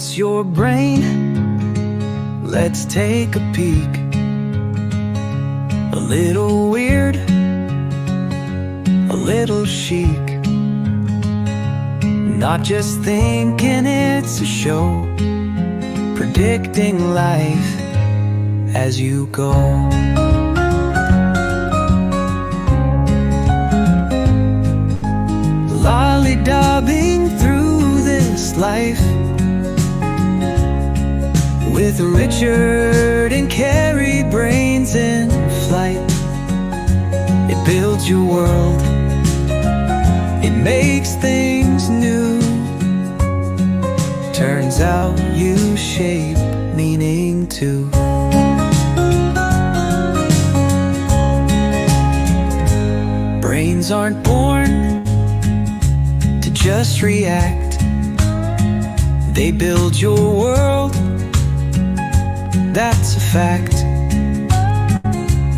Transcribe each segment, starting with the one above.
What's your brain? Let's take a peek. A little weird, a little chic. Not just thinking it's a show, predicting life as you go. Lollydabbing through this life with Richard and Keri, brains in flight. It builds your world, it makes things new. Turns out you shape meaning too. Brains aren't born to just react. They build your world, that's a fact.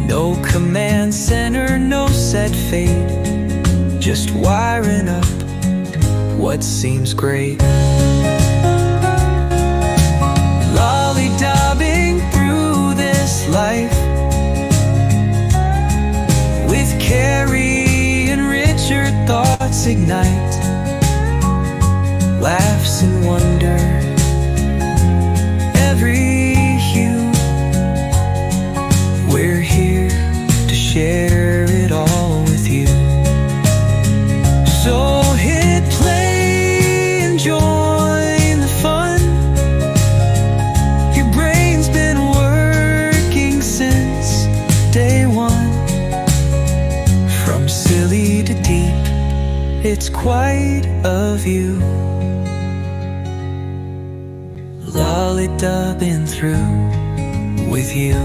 No command center, no set fate, just wiring up what seems great. Lollydabbing through this life with Keri and Richard, thoughts ignite, laughs and wonder, every hue. We're here to share it all with you. So hit play and join the fun. Your brain's been working since day one. From silly to deep, it's quite a view. Lollydabbing through with you.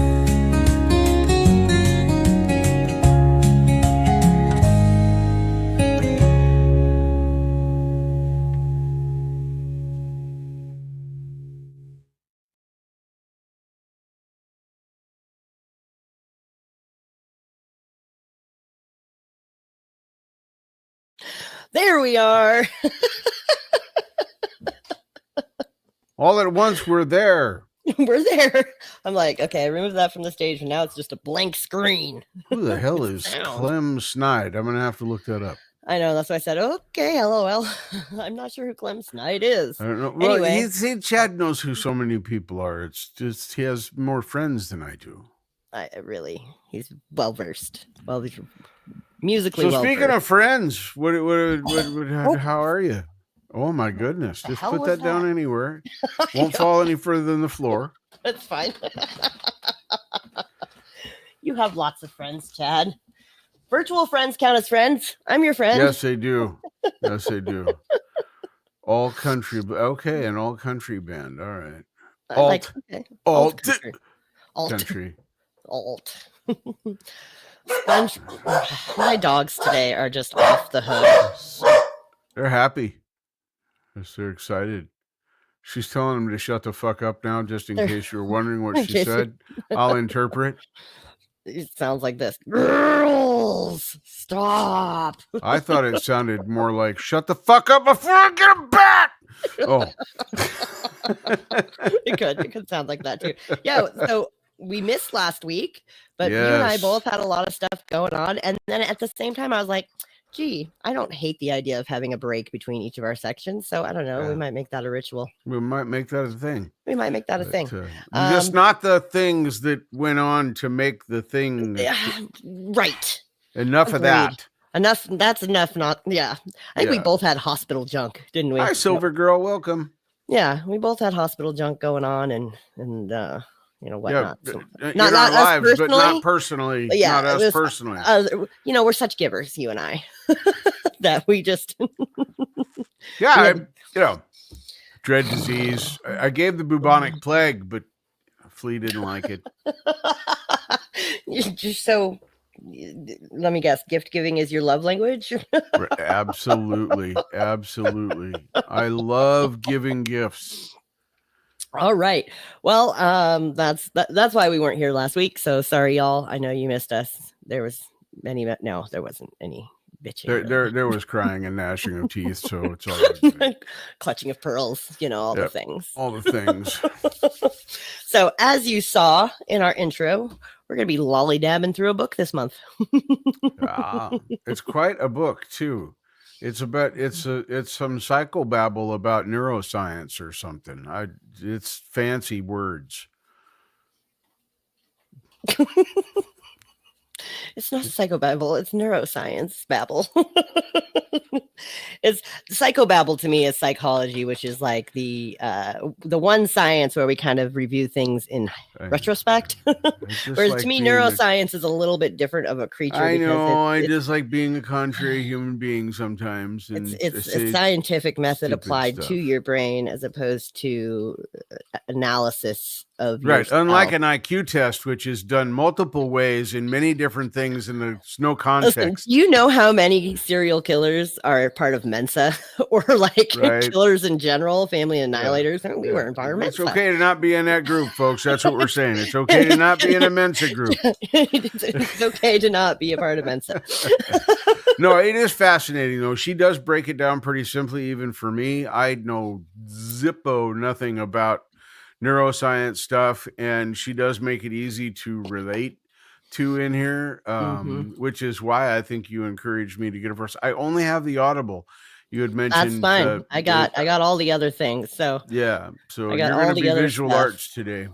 There we are. All at once, we're there. We're there. I'm like, okay, I removed that from the stage, and now it's just a blank screen. Who the hell is Sound. Clem Snide? I'm going to have to look that up. I know, that's why I said, okay, LOL. I'm not sure who Clem Snide is. I don't know. Well, Anyway. Chad knows who so many people are. It's just he has more friends than I do. He's well-versed. Well, he's musically so well-versed. speaking of friends, how are you? Oh my goodness! Just put that down anywhere. Won't fall any further than the floor. That's fine. You have lots of friends, Chad. Virtual friends count as friends. I'm your friend. Yes, they do. Yes, they do. All country. Okay, an all country band. All right. Alt country. Alt. My dogs today are just off the hook. They're happy. Yes, they're excited. She's telling them to shut the fuck up now, just in case you're wondering what she said. I'll interpret. It sounds like this. Girls, stop. I thought it sounded more like, shut the fuck up before I get a bat. Oh. It could sound like that too. Yeah, so we missed last week, but you and I both had a lot of stuff going on. And then at the same time, I was like, gee, I don't hate the idea of having a break between each of our sections. So I don't know. Yeah. We might make that a ritual. We might make that a thing. Just not the things that went on to make the thing. Right. Enough Agreed. Of that. Enough. That's enough. I think we both had hospital junk, didn't we? Hi, Silver Girl. Welcome. Yeah, we both had hospital junk going on and whatnot. Yeah, not our lives, but not personally. Yeah, not us personally. We're such givers, you and I, that we just. Dread disease. I gave the bubonic plague, but Flea didn't like it. Just so. Let me guess. Gift giving is your love language. Absolutely. I love giving gifts. All right. Well, that's why we weren't here last week. So sorry, y'all. I know you missed us. There wasn't any bitching. There was crying and gnashing of teeth, so it's all right. Clutching of pearls, all the things. All the things. So as you saw in our intro, we're going to be lollydabbing through a book this month. It's quite a book too. It's some psychobabble about neuroscience or something. It's fancy words. It's not psychobabble, it's neuroscience babble. It's psychobabble to me is psychology, which is like the one science where we kind of review things in retrospect. Whereas like to me, neuroscience is a little bit different of a creature. I know. I just like being a contrary human being sometimes. And it's a scientific method applied to your brain as opposed to analysis of yourself. Unlike an IQ test, which is done multiple ways in many different things, and there's no context. Listen, you know how many serial killers are part of Mensa or like killers in general, family annihilators? We weren't part of Mensa. It's okay to not be in that group, folks. That's what we're saying. It's okay to not be in a Mensa group. It's okay to not be a part of Mensa. No, it is fascinating, though. She does break it down pretty simply, even for me. I know zippo nothing about neuroscience stuff, and she does make it easy to relate to in here, which is why I think you encouraged me to get it first. I only have the Audible. You had mentioned. That's fine. I got all the other things. So yeah. So I got you're going to be visual arts today.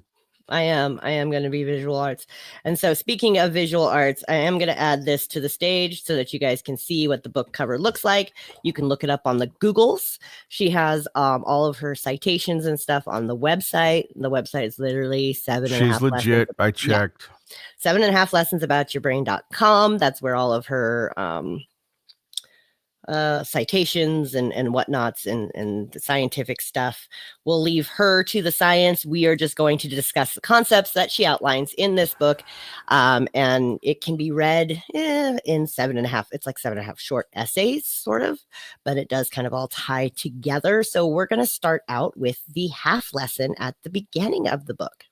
I am going to be visual arts. And so speaking of visual arts, I am going to add this to the stage so that you guys can see what the book cover looks like. You can look it up on the Googles. She has all of her citations and stuff on the website. The website is literally 7.5 She's legit. Lessons. I checked. Yeah. 7.5 lessons about your brain.com. That's where all of her citations and whatnots and the scientific stuff. We'll leave her to the science. We are just going to discuss the concepts that she outlines in this book. And it can be read in 7.5. It's like 7.5 short essays, sort of, but it does kind of all tie together. So we're going to start out with the half lesson at the beginning of the book.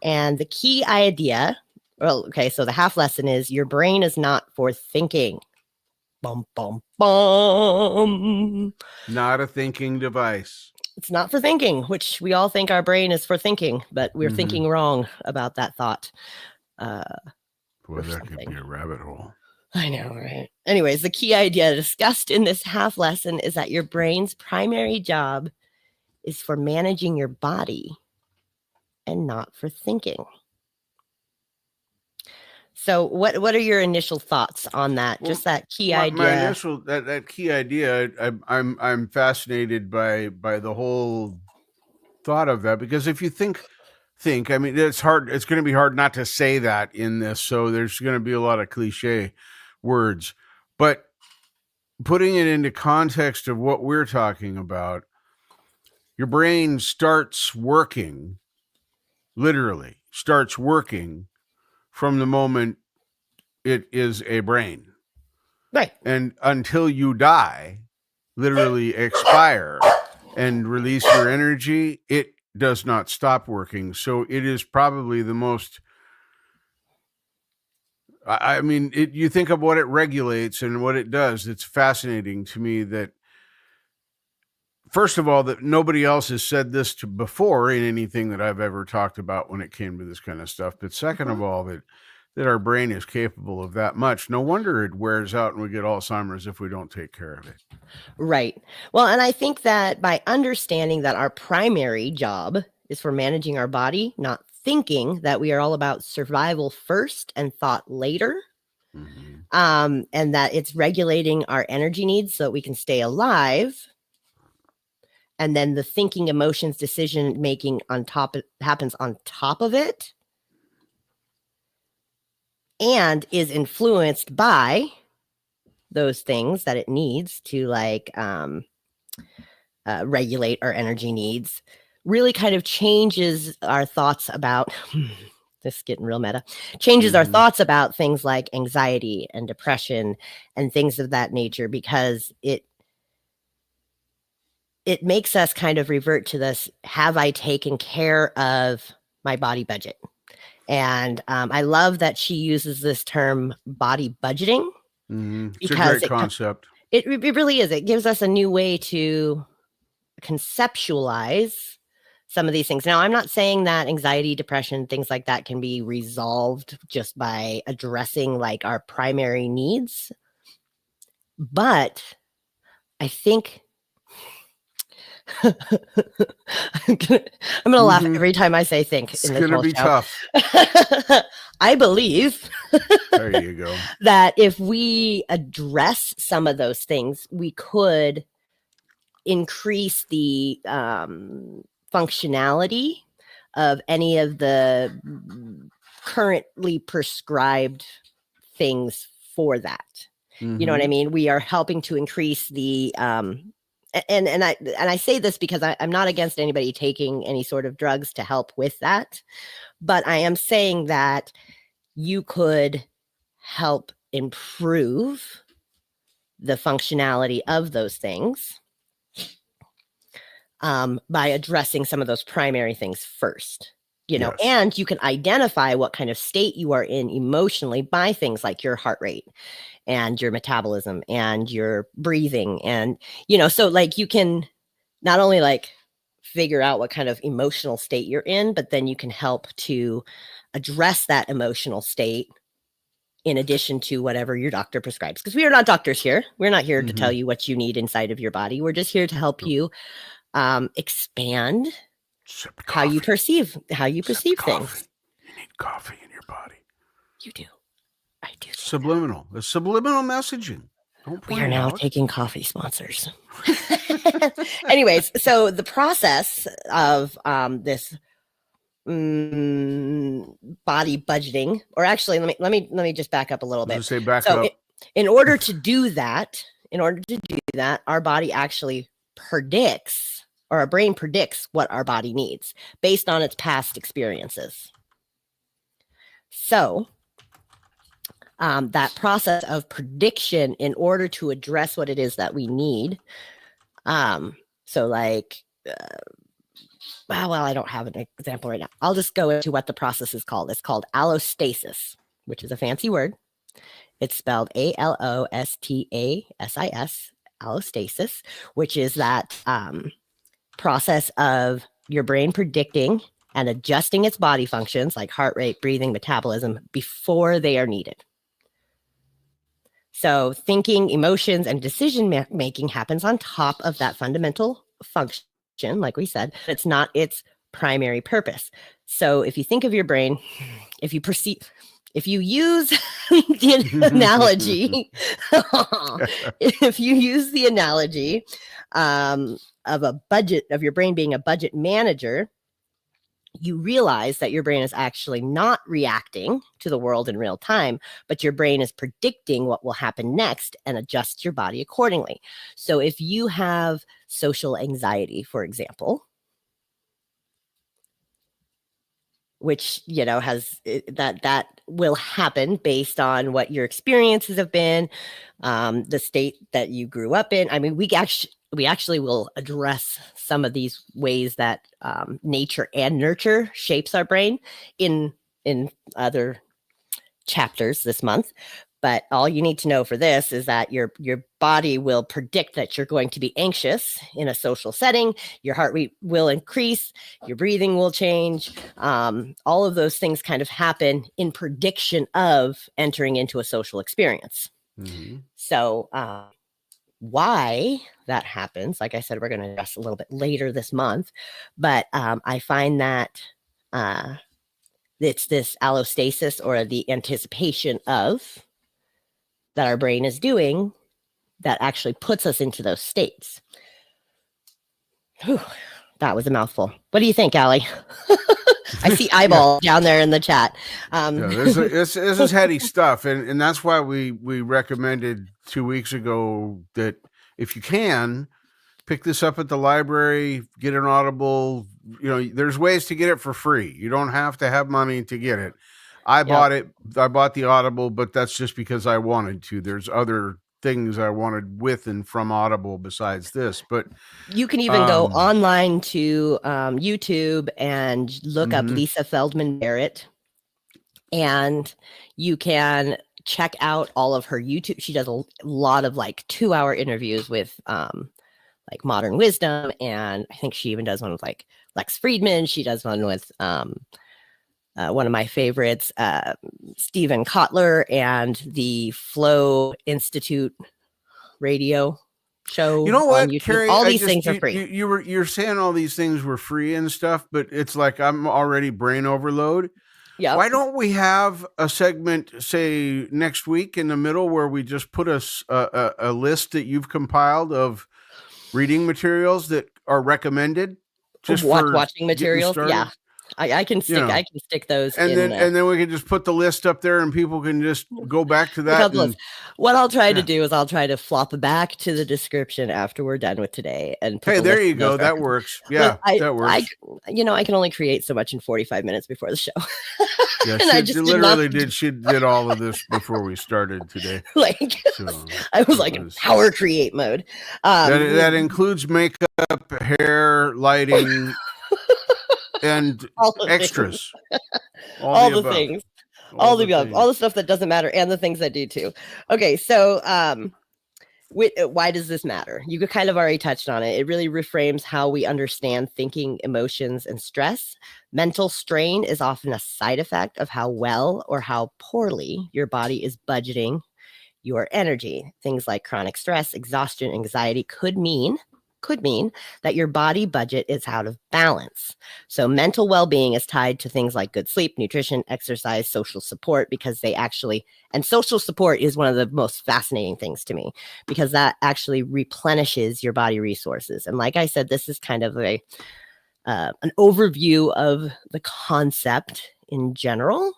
And the key idea, so the half lesson is your brain is not for thinking. Bum, bum, bum. Not a thinking device. It's not for thinking, which we all think our brain is for thinking, but we're thinking wrong about that thought. Boy, that could be a rabbit hole. I know, right? Anyways, the key idea discussed in this half lesson is that your brain's primary job is for managing your body and not for thinking. So what are your initial thoughts on that? Just that key idea. My initial that key idea, I'm fascinated by the whole thought of that, because if you think, I mean, it's hard. It's going to be hard not to say that in this. So there's going to be a lot of cliche words, but putting it into context of what we're talking about, your brain starts working, literally starts working from the moment it is a brain. Right. And until you die, literally expire and release your energy, it does not stop working. So it is probably the most, I mean, you think of what it regulates and what it does. It's fascinating to me that, first of all, that nobody else has said this before in anything that I've ever talked about when it came to this kind of stuff. But second of all, that our brain is capable of that much. No wonder it wears out and we get Alzheimer's if we don't take care of it. Right. Well, and I think that by understanding that our primary job is for managing our body, not thinking that we are all about survival first and thought later, and that it's regulating our energy needs so that we can stay alive. And then the thinking, emotions, decision making happens on top of it, and is influenced by those things that it needs to regulate our energy needs. Really kind of changes our thoughts about this is getting real meta, changes our thoughts about things like anxiety and depression and things of that nature, because it makes us kind of revert to this, have I taken care of my body budget? And I love that she uses this term body budgeting, It's a great concept. It really is. It gives us a new way to conceptualize some of these things. Now, I'm not saying that anxiety, depression, things like that can be resolved just by addressing like our primary needs. But I think I'm gonna laugh every time I say think. It's gonna be tough. I believe there you go. that if we address some of those things, we could increase the functionality of any of the currently prescribed things for that. You know what I mean? We are helping to increase the and I say this because I'm not against anybody taking any sort of drugs to help with that, but I am saying that you could help improve the functionality of those things by addressing some of those primary things first. Yes. And you can identify what kind of state you are in emotionally by things like your heart rate and your metabolism and your breathing. And, so like you can not only like figure out what kind of emotional state you're in, but then you can help to address that emotional state in addition to whatever your doctor prescribes. Because we are not doctors here. We're not here to tell you what you need inside of your body. We're just here to help you expand how you perceive things. You need coffee in your body. You do. I do. Subliminal. The subliminal messaging. We are now taking coffee sponsors. Anyways, so the process of this body budgeting, or actually, let me just back up a little bit. In order to do that, our body actually predicts, or our brain predicts what our body needs based on its past experiences. So that process of prediction in order to address what it is that we need. So like, well, I don't have an example right now. I'll just go into what the process is called. It's called allostasis, which is a fancy word. It's spelled ALOSTASIS, allostasis, which is that process of your brain predicting and adjusting its body functions like heart rate, breathing, metabolism before they are needed. So thinking, emotions, and decision making happens on top of that fundamental function, like we said. It's not its primary purpose. So if you think of your brain, if you use the analogy, of a budget, of your brain being a budget manager, you realize that your brain is actually not reacting to the world in real time, but your brain is predicting what will happen next and adjust your body accordingly. So if you have social anxiety, for example, which, has that will happen based on what your experiences have been, the state that you grew up in. I mean, we actually will address some of these ways that nature and nurture shapes our brain in other chapters this month. But all you need to know for this is that your body will predict that you're going to be anxious in a social setting. Your heart rate will increase. Your breathing will change. All of those things kind of happen in prediction of entering into a social experience. So why that happens, like I said, we're going to address a little bit later this month. But I find that it's this allostasis, or the anticipation of, that our brain is doing, that actually puts us into those states. Whew, that was a mouthful. What do you think, Allie? I see eyeball down there in the chat. This is heady stuff, and that's why we recommended 2 weeks ago that if you can, pick this up at the library, get an Audible. There's ways to get it for free. You don't have to have money to get it. I bought it. I bought the Audible, but that's just because I wanted to. There's other things I wanted with and from Audible besides this. But you can even go online to YouTube and look up Lisa Feldman Barrett, and you can check out all of her YouTube. She does a lot of like 2-hour interviews with like Modern Wisdom, and I think she even does one with like Lex Fridman. She does one with one of my favorites, Stephen Kotler, and the Flow Institute radio show. You know what, on YouTube. Keri? All these things are free. You're saying all these things were free and stuff, but it's like I'm already brain overload. Yeah. Why don't we have a segment, say next week, in the middle where we just put a list that you've compiled of reading materials that are recommended, just for watching materials? Yeah. I can stick. I can stick those, and then we can just put the list up there, and people can just go back to that. What I'll try to do is I'll try to flop back to the description after we're done with today. And hey, there you go. That works. Yeah, that works. I can only create so much in 45 minutes before the show. Yeah, she did all of this before we started today. I was like in power create mode. That includes makeup, hair, lighting. And extras, all the things, all the stuff that doesn't matter, and the things that do too. Okay, so why does this matter? You kind of already touched on it. It really reframes how we understand thinking, emotions, and stress. Mental strain is often a side effect of how well or how poorly your body is budgeting your energy. Things like chronic stress, exhaustion, anxiety could mean that your body budget is out of balance. So mental well-being is tied to things like good sleep, nutrition, exercise, social support, because and social support is one of the most fascinating things to me, because that actually replenishes your body resources. And like I said, this is kind of an overview of the concept in general.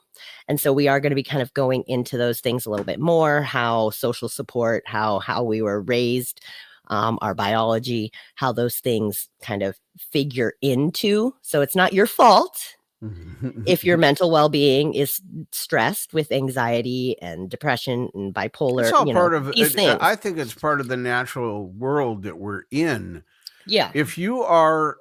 And so we are going to be kind of going into those things a little bit more, how social support, how we were raised, our biology, how those things kind of figure into. So it's not your fault if your mental well-being is stressed with anxiety and depression and bipolar. It's all part of these things. I think it's part of the natural world that we're in. Yeah. If you are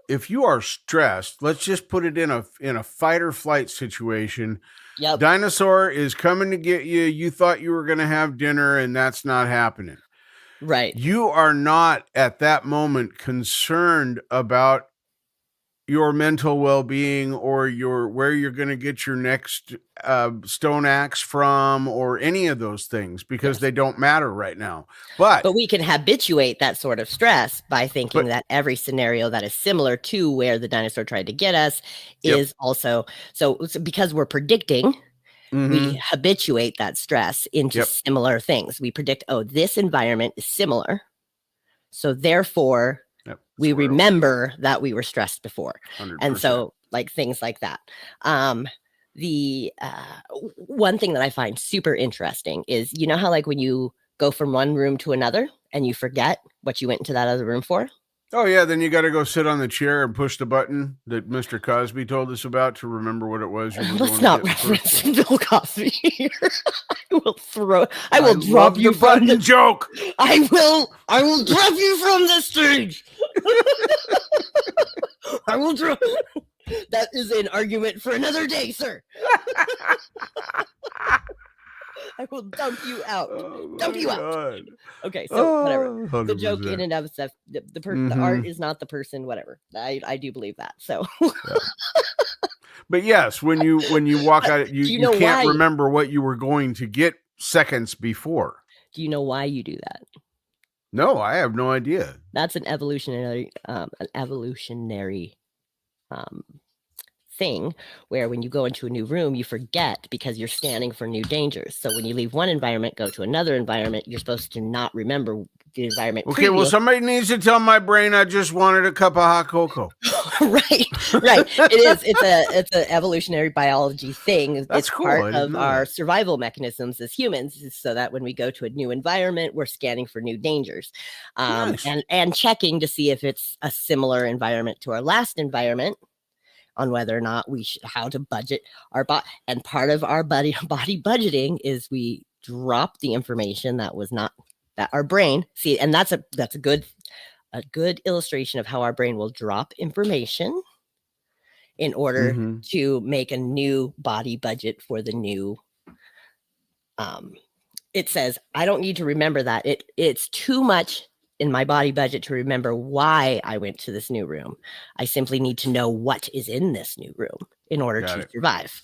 stressed, let's just put it in a fight or flight situation. Yep. Dinosaur is coming to get you. You thought you were going to have dinner, and that's not happening. Right. You are not at that moment concerned about your mental well-being or where you're going to get your next stone axe from, or any of those things, because they don't matter right now. But we can habituate that sort of stress by thinking that every scenario that is similar to where the dinosaur tried to get us is also so because we're predicting. We habituate that stress into similar things. We predict, this environment is similar. So therefore, we remember that we were stressed before. 100%. And so like things like that. The one thing that I find super interesting is, you know how like when you go from one room to another and you forget what you went into that other room for? Oh, yeah. Then you got to go sit on the chair and push the button that Mr. Cosby told us about to remember what it was. Let's not reference Bill Cosby here. I will drop you from the joke. I will drop you from the stage. I will drop. That is an argument for another day, sir. I will dump you out. Dump you out. Okay, so whatever. 100%. The joke in and of itself, the art is not the person. Whatever. I do believe that. So. But yes, when you walk out, you can't remember what you were going to get seconds before. Do you know why you do that? No, I have no idea. That's an evolutionary thing where when you go into a new room, you forget because you're scanning for new dangers. So when you leave one environment, go to another environment, you're supposed to not remember the environment. Okay, well, somebody needs to tell my brain I just wanted a cup of hot cocoa. Right. It is. It's an evolutionary biology thing. That's it's cool. Part of our survival mechanisms as humans, so that when we go to a new environment, we're scanning for new dangers, and checking to see if it's a similar environment to our last environment, on whether or not how to budget our body. And part of our body budgeting is we drop the information that was not that our brain see. And that's a good illustration of how our brain will drop information in order to make a new body budget for the new it says, I don't need to remember that. It's too much in my body budget to remember why I went to this new room. I simply need to know what is in this new room in order to survive.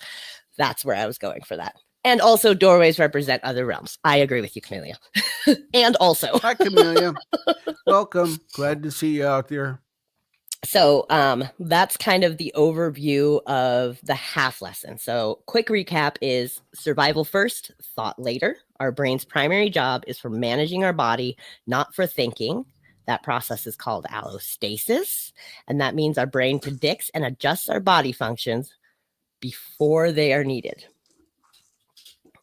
That's where I was going for that. And also doorways represent other realms. I agree with you, Camellia. And also. Hi, Camellia. Welcome. Glad to see you out there. So that's kind of the overview of the half lesson. So quick recap is survival first, thought later. Our brain's primary job is for managing our body, not for thinking. That process is called allostasis. And that means our brain predicts and adjusts our body functions before they are needed.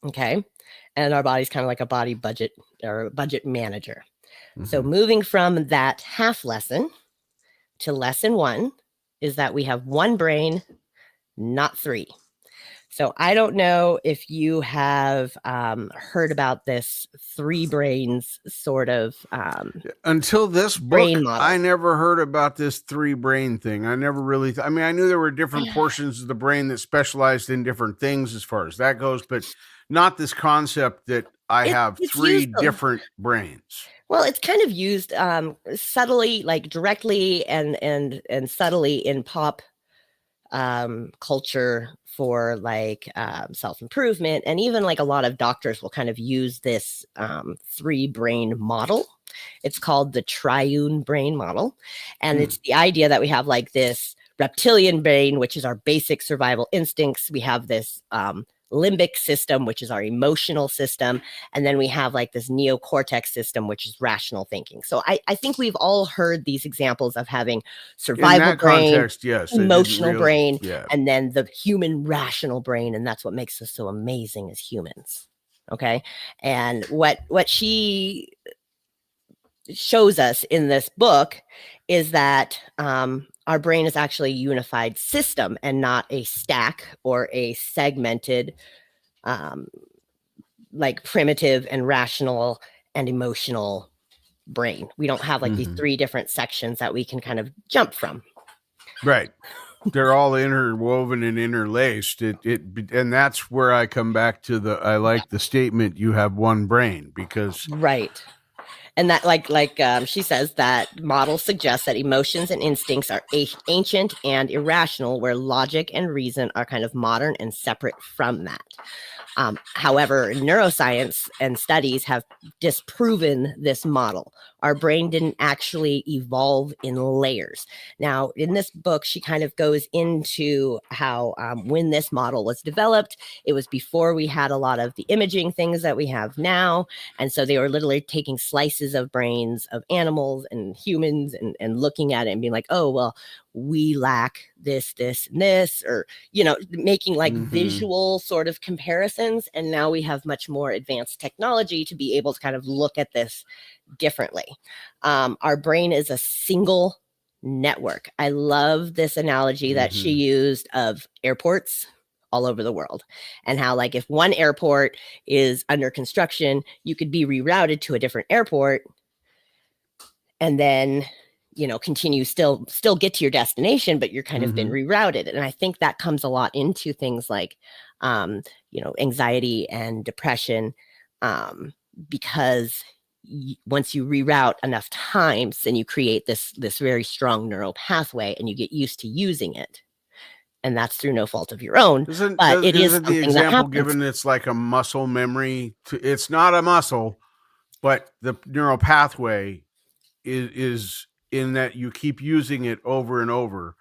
Okay. And our body's kind of like a body budget or budget manager. Mm-hmm. So moving from that half lesson to lesson 1 is that we have one brain, not 3. So I don't know if you have heard about this 3 brains sort of until this book. I never heard about this 3 brain thing. I never really. I mean, I knew there were different portions of the brain that specialized in different things as far as that goes, but not this concept that I have 3 different brains. Well, it's kind of used subtly, like directly and subtly in pop culture for like self-improvement. And even like a lot of doctors will kind of use this 3 brain model. It's called the triune brain model. And it's the idea that we have like this reptilian brain, which is our basic survival instincts. We have this limbic system, which is our emotional system. And then we have like this neocortex system, which is rational thinking. So I think we've all heard these examples of having survival brain, context, yes, emotional brain, and then the human rational brain. And that's what makes us so amazing as humans. Okay. And what she shows us in this book is that our brain is actually a unified system and not a stack or a segmented, like primitive and rational and emotional brain. We don't have like these 3 different sections that we can kind of jump from. Right. They're all interwoven and interlaced. And that's where I come back to I like the statement, you have one brain, because right. And that like she says, that model suggests that emotions and instincts are ancient and irrational, where logic and reason are kind of modern and separate from that. However, neuroscience and studies have disproven this model. Our brain didn't actually evolve in layers. Now, in this book, she kind of goes into how when this model was developed, it was before we had a lot of the imaging things that we have now. And so they were literally taking slices of brains of animals and humans and looking at it and being like, oh, well, we lack this, and this, or, making like visual sort of comparisons. And now we have much more advanced technology to be able to kind of look at this differently. Our brain is a single network. I love this analogy that she used of airports all over the world, and how like if one airport is under construction, you could be rerouted to a different airport and then continue still get to your destination, but you're kind of been rerouted. And I think that comes a lot into things like anxiety and depression, because once you reroute enough times, then you create this very strong neural pathway and you get used to using it. And that's through no fault of your own. Isn't the example given it's like a muscle memory? It's not a muscle, but the neural pathway is in that you keep using it over and over.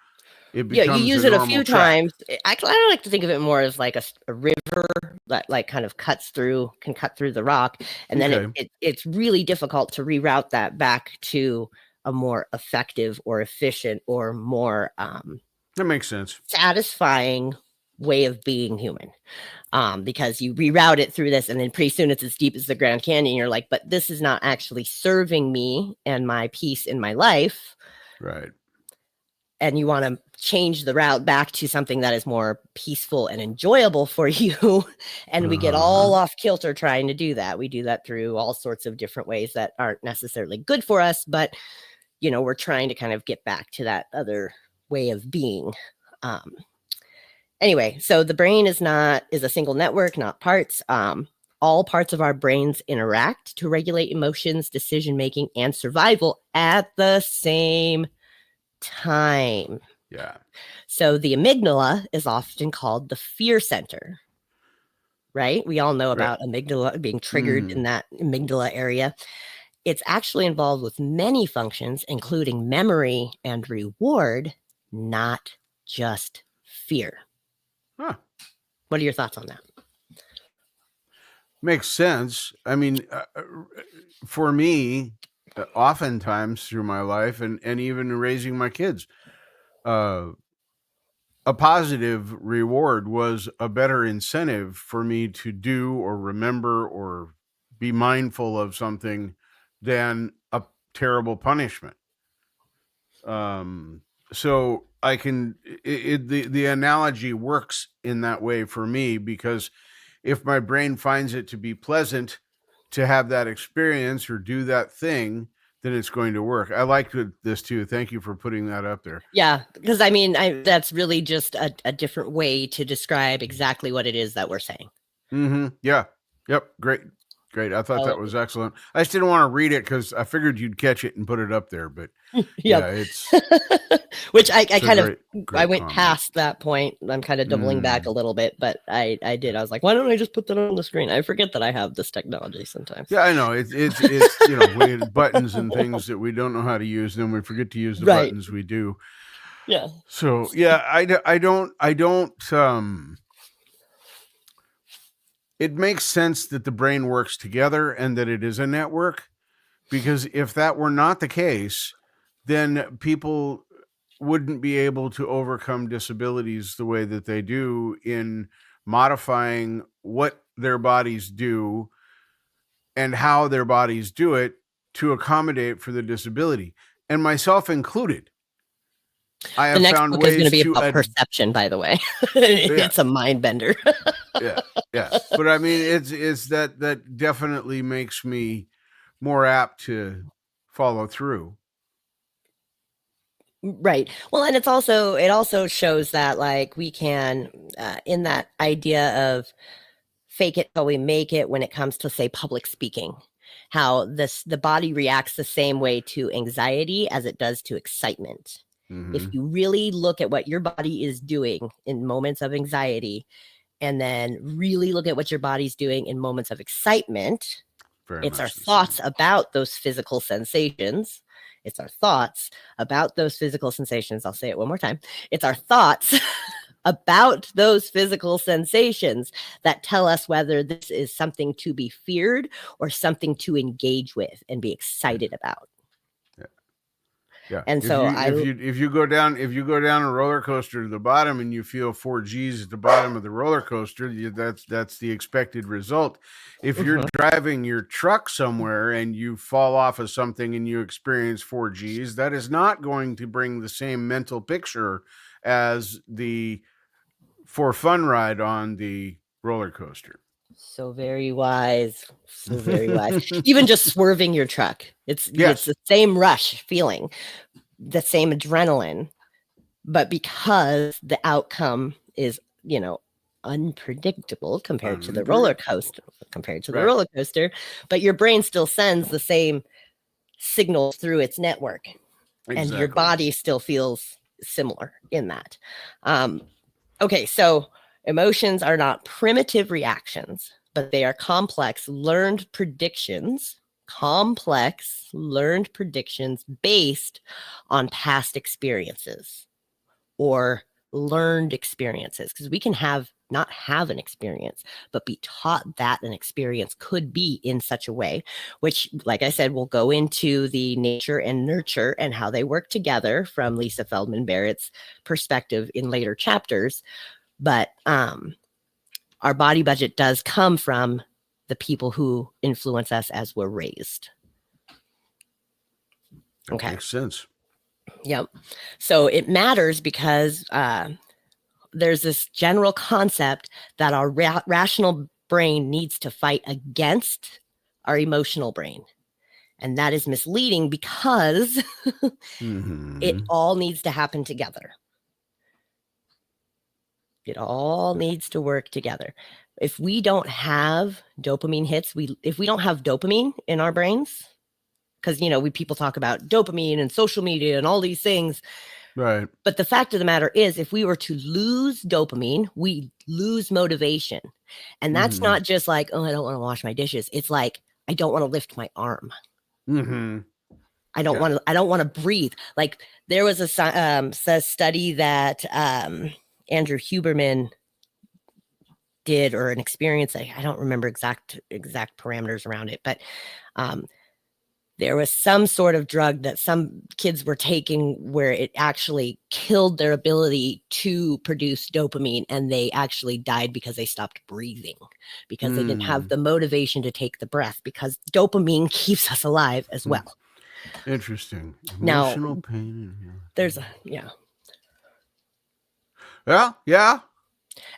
It becomes you use it a few times. I like to think of it more as like a river that like kind of can cut through the rock. And then it's really difficult to reroute that back to a more effective or efficient or more that makes sense, satisfying way of being human. Because you reroute it through this and then pretty soon it's as deep as the Grand Canyon. You're like, but this is not actually serving me and my peace in my life. Right. And you want to change the route back to something that is more peaceful and enjoyable for you. And we get all off kilter trying to do that. We do that through all sorts of different ways that aren't necessarily good for us, but we're trying to kind of get back to that other way of being. Anyway, so the brain is a single network, not parts. all parts of our brains interact to regulate emotions, decision-making, and survival at the same time. Yeah. So the amygdala is often called the fear center, right? We all know about amygdala being triggered in that amygdala area. It's actually involved with many functions, including memory and reward, not just fear. Huh. What are your thoughts on that? Makes sense. I mean, for me, oftentimes through my life and even raising my kids, a positive reward was a better incentive for me to do or remember or be mindful of something than a terrible punishment. So I can, the analogy works in that way for me, because if my brain finds it to be pleasant to have that experience or do that thing, then it's going to work. I liked this too. Thank you for putting that up there. Yeah, because I mean, that's really just a different way to describe exactly what it is that we're saying. Yeah. Yep. Great. I thought that was excellent. I just didn't want to read it because I figured you'd catch it and put it up there. But yeah, it's which I kind of I went comment. past that point. I'm kind of doubling back a little bit, but I did. I was like, why don't I just put that on the screen? I forget that I have this technology sometimes. Yeah, I know. It's you know, we had buttons and things that we don't know how to use, then we forget to use the buttons we do. Yeah. So yeah, I don't it makes sense that the brain works together and that it is a network, because if that were not the case, then people wouldn't be able to overcome disabilities the way that they do in modifying what their bodies do and how their bodies do it to accommodate for the disability, and myself included. I have found ways is going to be about perception, by the way. It's a mind bender. yeah. But I mean, it's that definitely makes me more apt to follow through. Right. Well, and it also shows that, like, we can, in that idea of fake it till we make it, when it comes to, say, public speaking, how the body reacts the same way to anxiety as it does to excitement. If you really look at what your body is doing in moments of anxiety, and then really look at what your body's doing in moments of excitement, it's our thoughts about those physical sensations. It's our thoughts about those physical sensations. I'll say it one more time. It's our thoughts about those physical sensations that tell us whether this is something to be feared or something to engage with and be excited about. Yeah. And so if you go down a roller coaster to the bottom and you feel 4 G's at the bottom of the roller coaster, that's the expected result. If you're driving your truck somewhere and you fall off of something and you experience 4 G's, that is not going to bring the same mental picture as the for fun ride on the roller coaster. So very wise. So very wise. Even just swerving your truck. It's the same rush feeling, the same adrenaline, but because the outcome is, unpredictable compared to the roller coaster, but your brain still sends the same signals through its network. Exactly. And your body still feels similar in that. Okay, so emotions are not primitive reactions, but they are complex learned predictions based on past experiences or learned experiences, because we can not have an experience, but be taught that an experience could be in such a way, which, like I said, we'll go into the nature and nurture and how they work together from Lisa Feldman Barrett's perspective in later chapters. But our body budget does come from the people who influence us as we're raised. That makes sense. Yep. So it matters because there's this general concept that our rational brain needs to fight against our emotional brain. And that is misleading because it all needs to happen together. It all needs to work together. If we don't have dopamine hits, if we don't have dopamine in our brains, because people talk about dopamine and social media and all these things. Right. But the fact of the matter is, if we were to lose dopamine, we lose motivation. And that's not just like, oh, I don't want to wash my dishes. It's like, I don't want to lift my arm. I don't want to breathe. Like there was a study that Andrew Huberman did, or an experience. I don't remember exact parameters around it, but there was some sort of drug that some kids were taking where it actually killed their ability to produce dopamine, and they actually died because they stopped breathing, because they didn't have the motivation to take the breath, because dopamine keeps us alive as well. Interesting. Emotional pain. There's Yeah.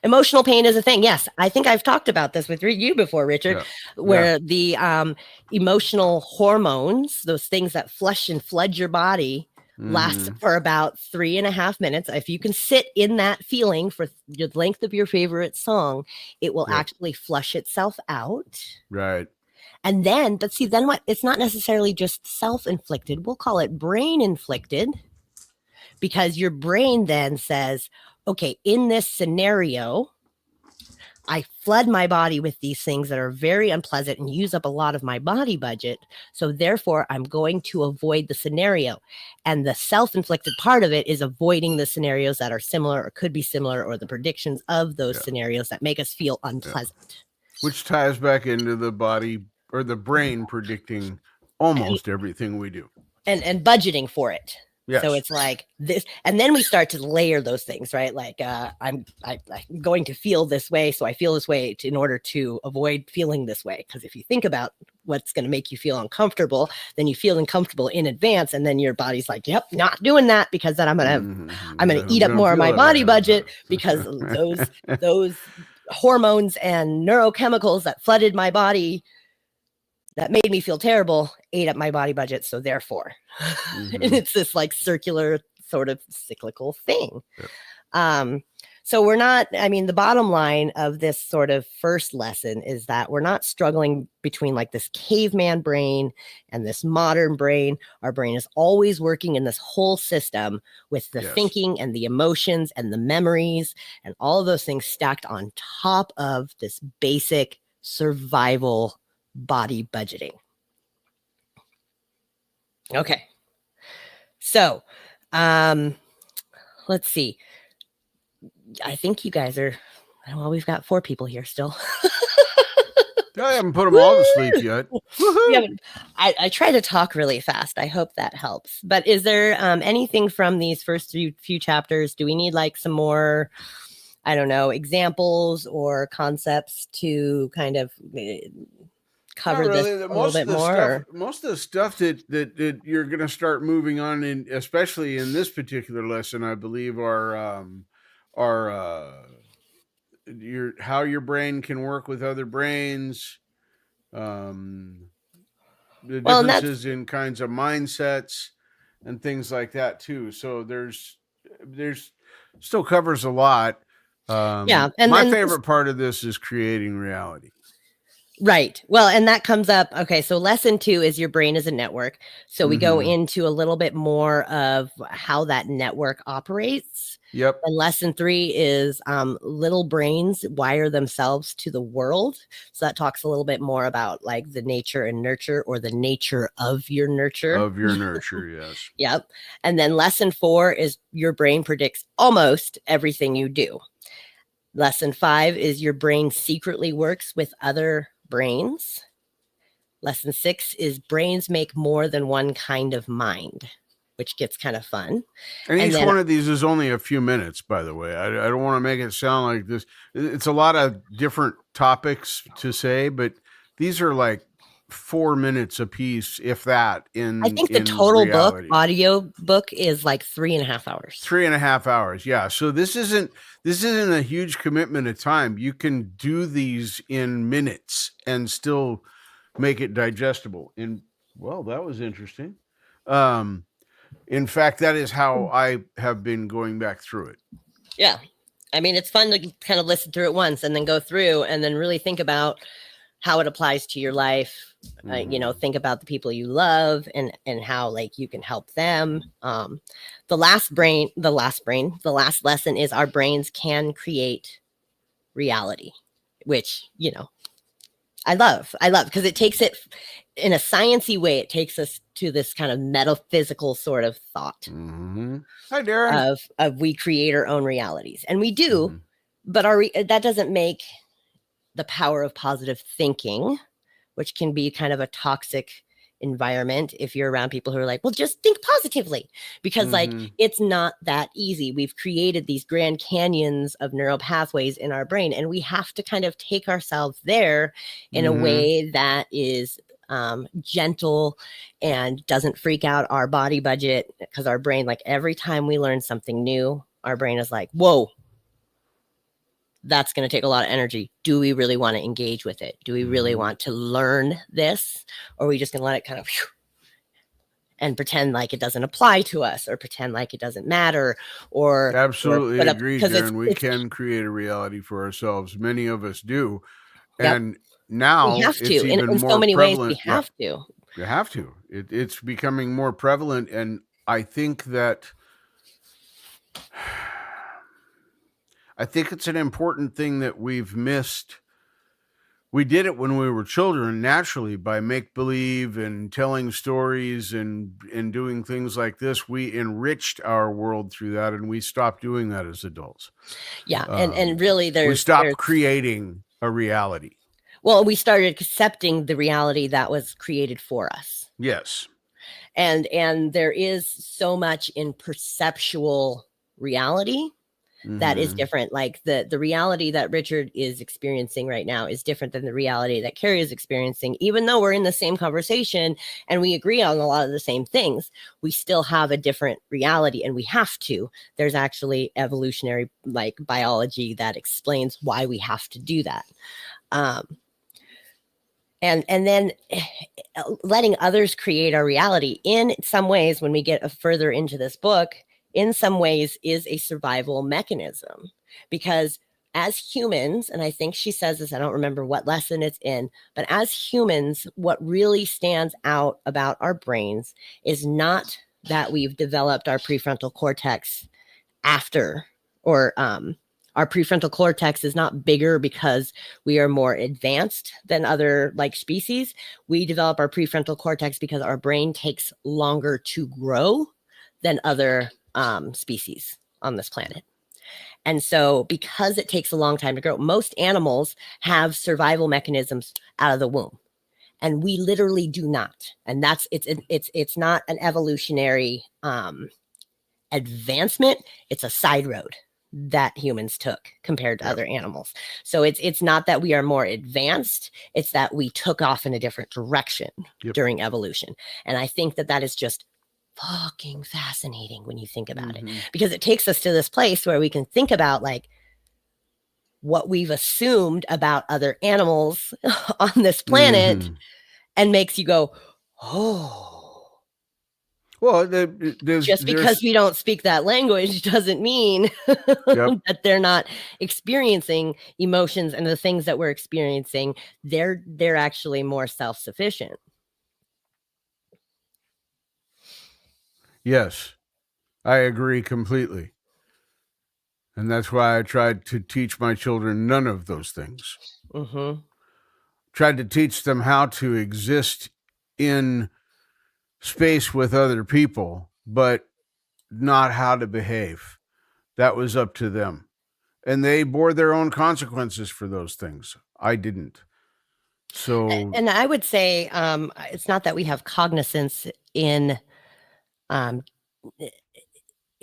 Emotional pain is a thing. Yes. I think I've talked about this with you before, Richard, where the emotional hormones, those things that flush and flood your body, last for about 3.5 minutes. If you can sit in that feeling for the length of your favorite song, it will actually flush itself out. Right. And then, but see, then what? It's not necessarily just self-inflicted. We'll call it brain-inflicted, because your brain then says, okay, in this scenario, I flood my body with these things that are very unpleasant and use up a lot of my body budget. So therefore, I'm going to avoid the scenario. And the self-inflicted part of it is avoiding the scenarios that are similar or could be similar, or the predictions of those scenarios that make us feel unpleasant. Which ties back into the body or the brain predicting almost everything we do. And budgeting for it. Yes. So it's like this, and then we start to layer those things, right? Like I'm going to feel this way, so I feel this way in order to avoid feeling this way. Because if you think about what's going to make you feel uncomfortable, then you feel uncomfortable in advance, and then your body's like, "Yep, not doing that, because then I'm gonna eat up more of my body budget, because those hormones and neurochemicals that flooded my body, that made me feel terrible, ate up my body budget. So therefore," and it's this like circular sort of cyclical thing. So we're not, the bottom line of this sort of first lesson is that we're not struggling between like this caveman brain and this modern brain. Our brain is always working in this whole system with the thinking and the emotions and the memories and all of those things stacked on top of this basic survival body budgeting. Okay. So, let's see. I think you guys are, well, we've got 4 people here still. I haven't put them all to sleep yet. Yeah, I try to talk really fast. I hope that helps. But is there anything from these first few chapters? Do we need like some more, I don't know, examples or concepts to kind of cover this a little bit more? Most of the stuff that you're going to start moving on in, especially in this particular lesson, I believe, are how your brain can work with other brains, the differences in kinds of mindsets and things like that too. So there's still covers a lot. And my favorite part of this is creating reality. Right. Well, and that comes up. Okay. So lesson 2 is your brain is a network. So we go into a little bit more of how that network operates. Yep. And lesson 3 is little brains wire themselves to the world. So that talks a little bit more about like the nature and nurture, or the nature of your nurture. Of your nurture, yes. Yep. And then lesson 4 is your brain predicts almost everything you do. Lesson 5 is your brain secretly works with other brains. Lesson 6 is brains make more than one kind of mind, which gets kind of fun. And each one of these is only a few minutes, by the way. I don't want to make it sound like this. It's a lot of different topics to say, but these are like 4 minutes a piece, if that. I think the total reality. Audio book is like 3.5 hours. 3.5 hours, yeah. So this isn't a huge commitment of time. You can do these in minutes and still make it digestible. Well, that was interesting. In fact, that is how I have been going back through it. Yeah. I mean, it's fun to kind of listen through it once and then go through and then really think about how it applies to your life. You know, think about the people you love and how like you can help them. The last lesson is our brains can create reality, which, you know, I love because it takes it in a sciencey way. It takes us to this kind of metaphysical sort of thought. Hi, Darren. Of we create our own realities, and we do, but that doesn't make the power of positive thinking, which can be kind of a toxic environment if you're around people who are like, well, just think positively, because like it's not that easy. We've created these grand canyons of neural pathways in our brain, and we have to kind of take ourselves there in a way that is gentle and doesn't freak out our body budget, because our brain, like every time we learn something new, our brain is like, whoa, that's going to take a lot of energy. Do we really want to engage with it? Do we really want to learn this? Or are we just going to let it kind of and pretend like it doesn't apply to us, or pretend like it doesn't matter? Or absolutely agree, Darren. We can create a reality for ourselves. Many of us do. And now we have it's to. even In more so many prevalent. ways, we have to. You have to. It's becoming more prevalent. And I think that it's an important thing that we've missed. We did it when we were children naturally by make-believe and telling stories and doing things like this. We enriched our world through that, and we stopped doing that as adults. Yeah, and really we stopped creating a reality. Well, we started accepting the reality that was created for us. Yes. And there is so much in perceptual reality that is different. Like the reality that Richard is experiencing right now is different than the reality that Keri is experiencing. Even though we're in the same conversation and we agree on a lot of the same things, we still have a different reality, and we have to. There's actually evolutionary like biology that explains why we have to do that. And then letting others create our reality in some ways, when we get further into this book, in some ways is a survival mechanism, because as humans, and I think she says this, I don't remember what lesson it's in, but as humans, what really stands out about our brains is not that we've developed our prefrontal cortex after, or our prefrontal cortex is not bigger because we are more advanced than other like species. We develop our prefrontal cortex because our brain takes longer to grow than other species on this planet. And so because it takes a long time to grow, most animals have survival mechanisms out of the womb, and we literally do not. And that's it's not an evolutionary advancement. It's a side road that humans took compared to other animals. So it's not that we are more advanced, it's that we took off in a different direction during evolution. And I think that is just fucking fascinating when you think about it, because it takes us to this place where we can think about like what we've assumed about other animals on this planet and makes you go, oh, well, just because we don't speak that language doesn't mean that they're not experiencing emotions and the things that we're experiencing. They're actually more self-sufficient. Yes, I agree completely. And that's why I tried to teach my children none of those things. Tried to teach them how to exist in space with other people, but not how to behave. That was up to them. And they bore their own consequences for those things. I didn't. So, and I would say it's not that we have cognizance in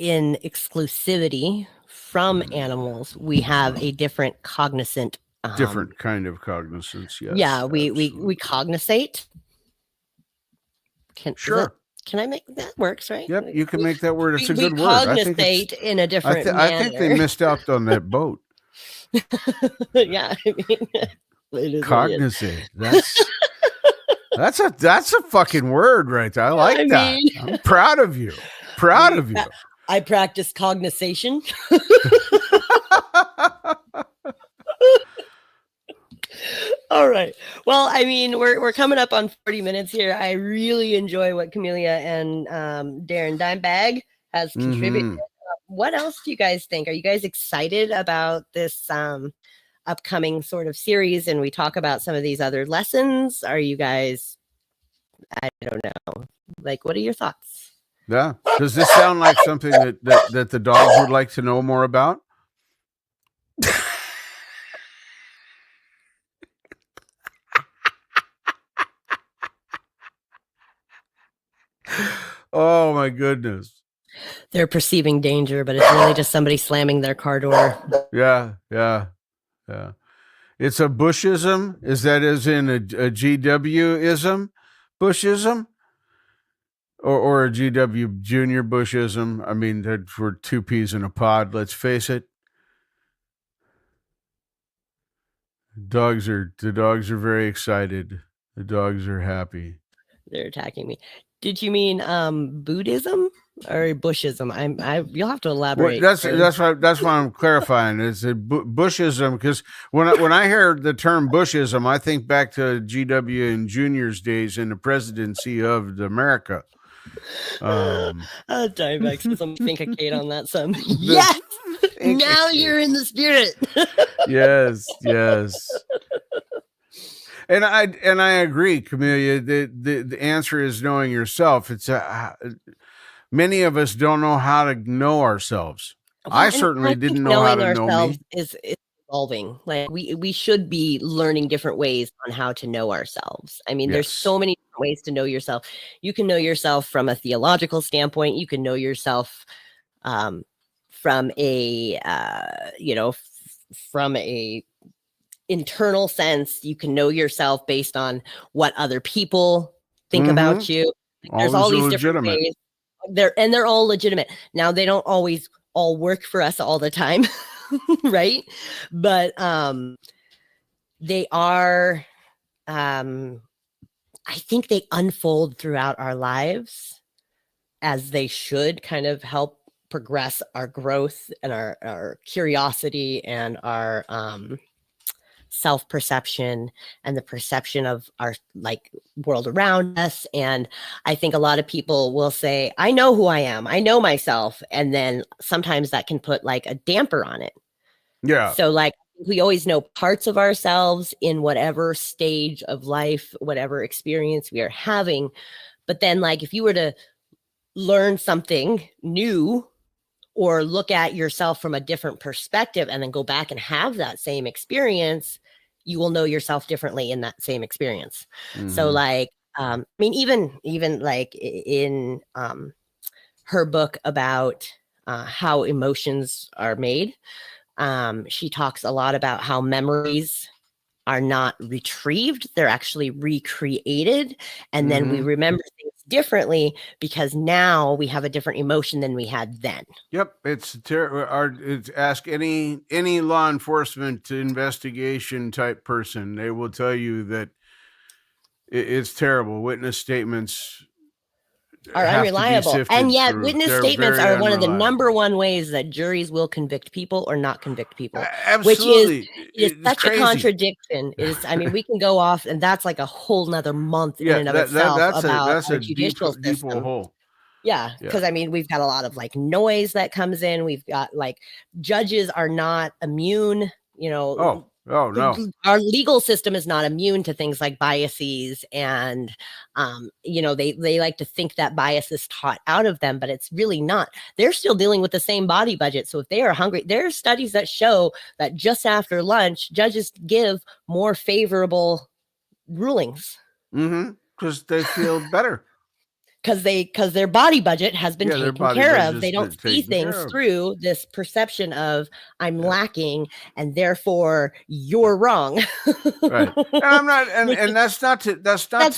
exclusivity from animals. We have a different cognizant, different kind of cognizance. Yes. Yeah, we cognisate. Can I make that works, right? Yep, you can make that word. It's a good word. Cognisate in a different manner. I think they missed out on that boat. Yeah, I mean, cognizate. That's a fucking word right there. I like that. I'm proud of you. Proud of you. I practice cognisation. All right. Well, I mean, we're coming up on 40 minutes here. I really enjoy what Camellia and Darren Dimebag has contributed. What else do you guys think? Are you guys excited about this upcoming sort of series? And we talk about some of these other lessons. Are you guys, I don't know, like, what are your thoughts? Yeah. Does this sound like something that the dogs would like to know more about? Oh my goodness. They're perceiving danger, but it's really just somebody slamming their car door. Yeah. It's a Bushism. Is that as in a GW-ism? Bushism? Or a GW Junior Bushism? I mean, we're two peas in a pod, let's face it. The dogs are very excited. The dogs are happy. They're attacking me. Did you mean Buddhism or Bushism? You'll have to elaborate. Well, that's why I'm clarifying. It's a Bushism, because when I hear the term Bushism, I think back to GW and Junior's days in the presidency of America. Dimebag says I'm thinkicate on that some. Yes, now you're in the spirit. Yes. And I agree, Camellia. The answer is knowing yourself. It's many of us don't know how to know ourselves. Well, I certainly didn't know how to know me. Is evolving. Like we should be learning different ways on how to know ourselves. I mean, there's so many different ways to know yourself. You can know yourself from a theological standpoint. You can know yourself from a from a internal sense. You can know yourself based on what other people think about you. There's all these different ways. They're all legitimate. Now, they don't always all work for us all the time, right? But they are, I think they unfold throughout our lives as they should, kind of help progress our growth and our curiosity and our self-perception and the perception of our world around us. And I think a lot of people will say, I know who I am, I know myself, and then sometimes that can put like a damper on it. So we always know parts of ourselves in whatever stage of life, whatever experience we are having, but then if you were to learn something new or look at yourself from a different perspective and then go back and have that same experience, you will know yourself differently in that same experience. So I mean, even in her book about how emotions are made, she talks a lot about how memories are not retrieved, they're actually recreated. And then we remember things differently because now we have a different emotion than we had then. Yep. It's ask any law enforcement investigation type person. They will tell you that it's terrible. Witness statements are unreliable. And yet witness statements are one of the number one ways that juries will convict people or not convict people. Absolutely. Which is such crazy. A contradiction. I mean, we can go off and that's like a whole nother month in and of itself about our judicial system. Hole. Yeah, because I mean, we've got a lot of noise that comes in. We've got judges are not immune, Oh no! Our legal system is not immune to things like biases, and they like to think that bias is taught out of them, but it's really not. They're still dealing with the same body budget. So if they are hungry, there are studies that show that just after lunch, judges give more favorable rulings because they feel better. Because their body budget has been taken care of. They don't see things through this perception of I'm lacking and therefore you're wrong. Right. And I'm not, and that's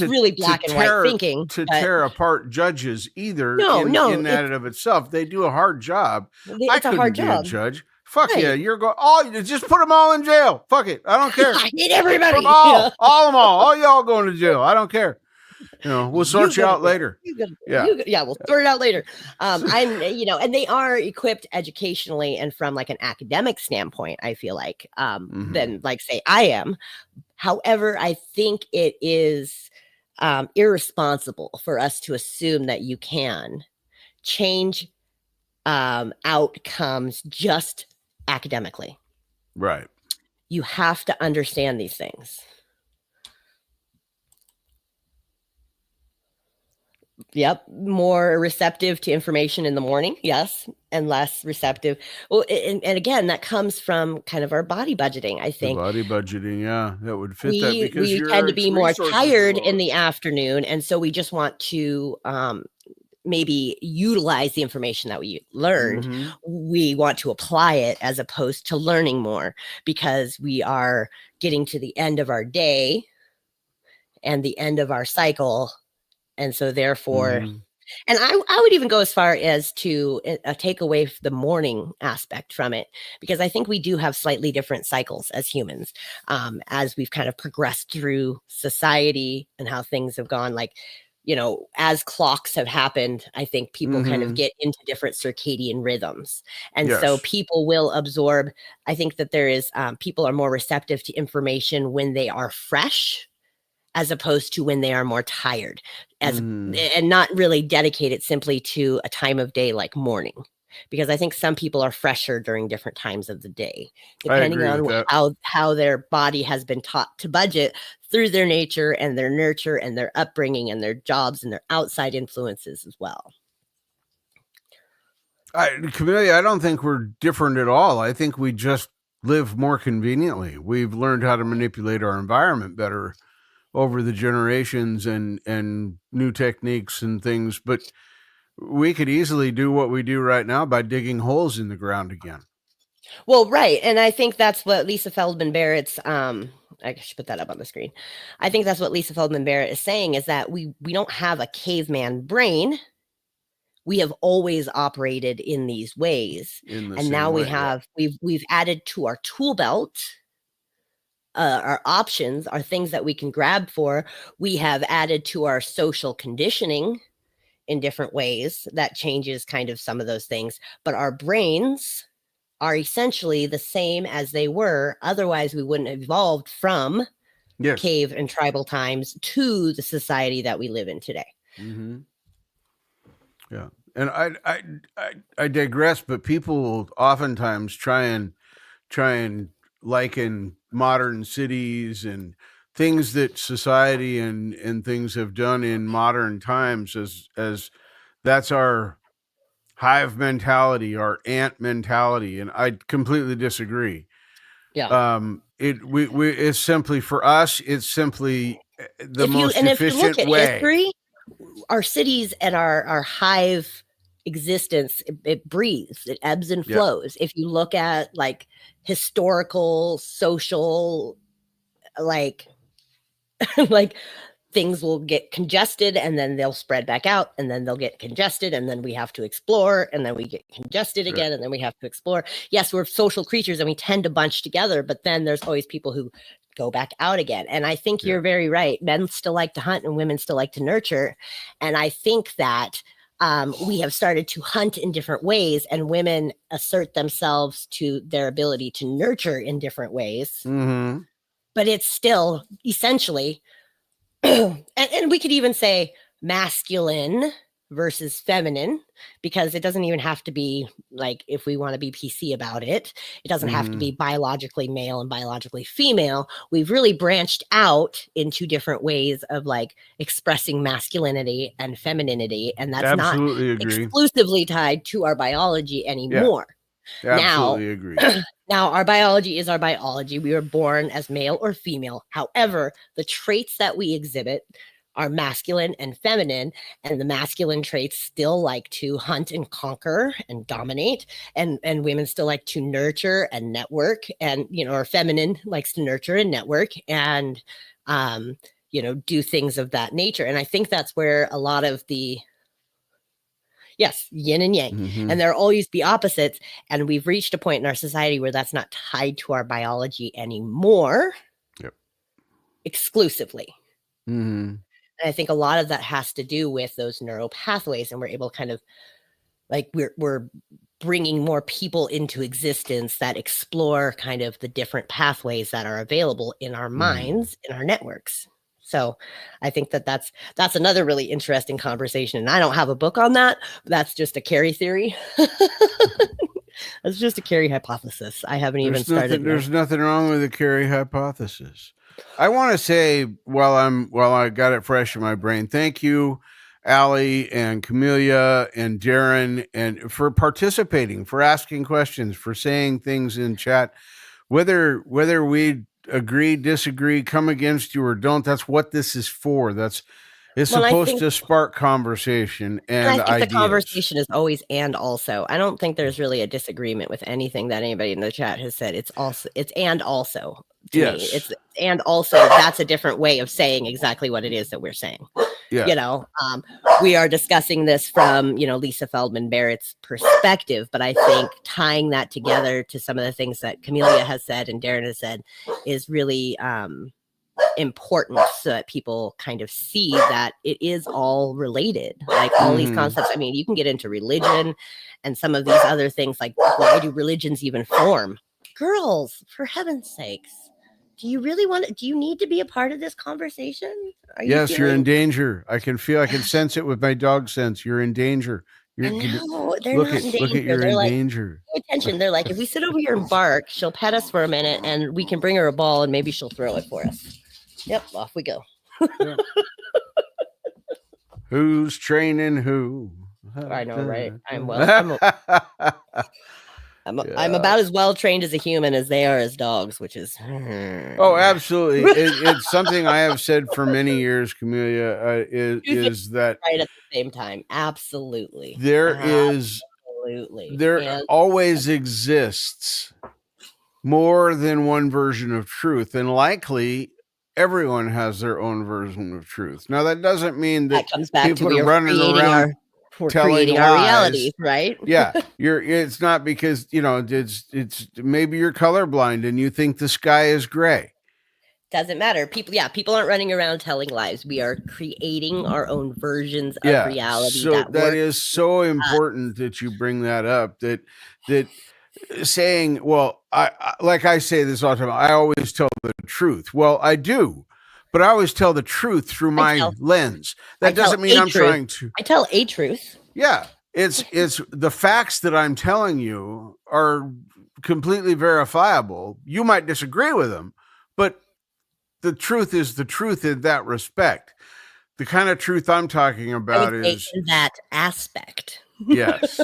really black and white thinking to tear apart judges either. No, in that of itself, they do a hard job. It's a hard job. Be a judge. Fuck yeah, you're going. Just put them all in jail. Fuck it, I don't care. I hate everybody. All y'all going to jail. I don't care. We'll sort you out later. We'll sort it out later. And they are equipped educationally and from an academic standpoint, I feel than say I am. However, I think it is irresponsible for us to assume that you can change outcomes just academically. Right. You have to understand these things. Yep. More receptive to information in the morning. Yes. And less receptive. Well, and again, that comes from kind of our body budgeting, I think. The body budgeting. Yeah. That would fit that because we tend to be more tired in the afternoon. And so we just want to maybe utilize the information that we learned. Mm-hmm. We want to apply it as opposed to learning more, because we are getting to the end of our day and the end of our cycle. And so therefore, and I would even go as far as to take away the morning aspect from it, because I think we do have slightly different cycles as humans, as we've kind of progressed through society and how things have gone. Like, you know, as clocks have happened, I think people kind of get into different circadian rhythms. And so people will absorb. I think that there is, people are more receptive to information when they are fresh, as opposed to when they are more tired, and not really dedicated simply to a time of day like morning. Because I think some people are fresher during different times of the day, depending on how their body has been taught to budget through their nature and their nurture and their upbringing and their jobs and their outside influences as well. Camelia, I don't think we're different at all. I think we just live more conveniently. We've learned how to manipulate our environment better over the generations and new techniques and things, but we could easily do what we do right now by digging holes in the ground again. Well, right. And I think that's what Lisa Feldman Barrett's, I should put that up on the screen. I think that's what Lisa Feldman Barrett is saying, is that we don't have a caveman brain. We have always operated in these ways. And now we've added to our tool belt, our options, our things that we can grab for. We have added to our social conditioning in different ways that changes kind of some of those things. But our brains are essentially the same as they were. Otherwise, we wouldn't have evolved from cave and tribal times to the society that we live in today. Yeah. And I digress, but people oftentimes try and liken modern cities and things that society and things have done in modern times as that's our hive mentality, our ant mentality, and I completely disagree. Yeah. It's simply, for us, it's simply the most efficient if you look at way. History, our cities and our hive existence, it breathes, it ebbs and flows. If you look at like historical, social, like things will get congested and then they'll spread back out and then they'll get congested and then we have to explore and then we get congested again and then we have to explore. Yes, we're social creatures and we tend to bunch together, but then there's always people who go back out again. And I think you're very right. Men still like to hunt and women still like to nurture. And I think that we have started to hunt in different ways, and women assert themselves to their ability to nurture in different ways. But it's still essentially, and we could even say masculine versus feminine, because it doesn't even have to be like, if we want to be PC about it, it doesn't have to be biologically male and biologically female. We've really branched out into different ways of like expressing masculinity and femininity, and that's not exclusively tied to our biology anymore. Absolutely agree. Now, our biology is our biology. We were born as male or female. However, the traits that we exhibit are masculine and feminine, and the masculine traits still like to hunt and conquer and dominate, and women still like to nurture and network, and our feminine likes to nurture and network and do things of that nature. And I think that's where a lot of the yin and yang, and there'll always be opposites, and we've reached a point in our society where that's not tied to our biology anymore exclusively. And I think a lot of that has to do with those neural pathways, and we're able to kind of like we're bringing more people into existence that explore kind of the different pathways that are available in our minds, in our networks. So I think that's another really interesting conversation. And I don't have a book on that. That's just a Keri theory. That's just a Keri hypothesis. I haven't even started. There's nothing wrong with the Keri hypothesis. I want to say while I got it fresh in my brain, thank you, Allie and Camellia and Darren, and for participating, for asking questions, for saying things in chat, whether we agree, disagree, come against you or don't. That's what this is for. It's supposed to spark conversation and I think ideas. the conversation is always and also. I don't think there's really a disagreement with anything that anybody in the chat has said. It's and also to me. It's and also that's a different way of saying exactly what it is that we're saying. Yeah. You know, we are discussing this from, Lisa Feldman Barrett's perspective, but I think tying that together to some of the things that Camellia has said and Darren has said is really important so that people kind of see that it is all related, like all these concepts. I mean, you can get into religion and some of these other things, like why do religions even form? Girls, for heaven's sakes, do you need to be a part of this conversation? Yes, you're in danger. I can sense it with my dog sense. You're in danger. They're not in danger. Look at you're in danger. Pay attention. They're like, if we sit over here and bark, she'll pet us for a minute and we can bring her a ball and maybe she'll throw it for us. Yep, off we go. Yeah. Who's training who? I know, right? I'm about as well trained as a human as they are as dogs, which is oh, absolutely. It's something I have said for many years, Camellia, is that right at the same time. Absolutely. There And always exists more than one version of truth, and likely everyone has their own version of truth. Now, that doesn't mean that comes back people to are running around creating our reality, right? Yeah, it's not because it's maybe you're colorblind and you think the sky is gray. Doesn't matter. People aren't running around telling lies. We are creating our own versions of reality. So that is so important that you bring that up. That saying, well, I like I say this all the time, I always tell the truth. Well, I do, but I always tell the truth through my lens. That doesn't mean I'm trying to. I tell a truth. Yeah, it's the facts that I'm telling you are completely verifiable. You might disagree with them, but the truth is the truth in that respect. The kind of truth I'm talking about is in that aspect. Yes.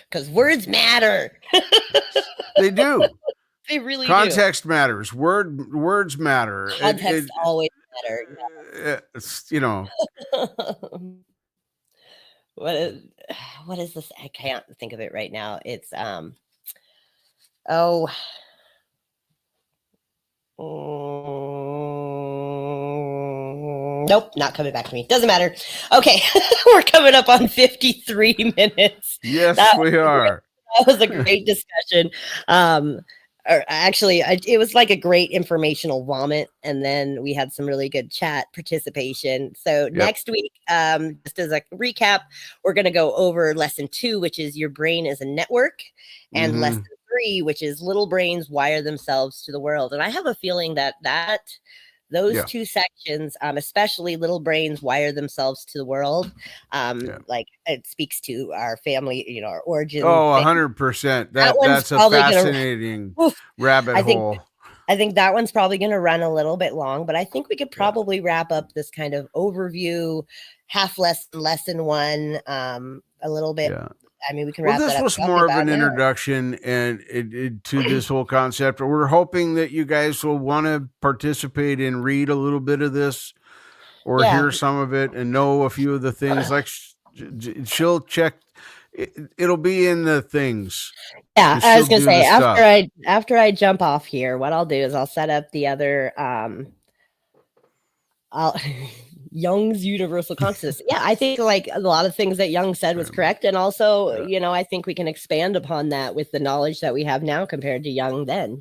Because words matter. They do. They really Context matters. Words matter. Context always matter. It's, what is this? I can't think of it right now. It's nope, not coming back to me. Doesn't matter. Okay, we're coming up on 53 minutes. Yes, we are. That was a great discussion. It was like a great informational vomit, and then we had some really good chat participation. So next week, just as a recap, we're going to go over lesson 2, which is your brain is a network, and lesson 3, which is little brains wire themselves to the world. And I have a feeling that those two sections, especially little brains wire themselves to the world, like it speaks to our family, our origin. Oh, 100%. That's a fascinating rabbit hole. I think that one's probably going to run a little bit long, but I think we could probably wrap up this kind of overview, half lesson 1, a little bit. Yeah. I mean, we can wrap that up. This was more of an introduction to this whole concept. We're hoping that you guys will want to participate and read a little bit of this or hear some of it and know a few of the things. Like she'll check. It'll be in the things. Yeah, I was going to say, after I jump off here, what I'll do is I'll set up the other Jung's universal consciousness. Yeah, I think like a lot of things that Jung said was correct. And also, I think we can expand upon that with the knowledge that we have now compared to Jung then,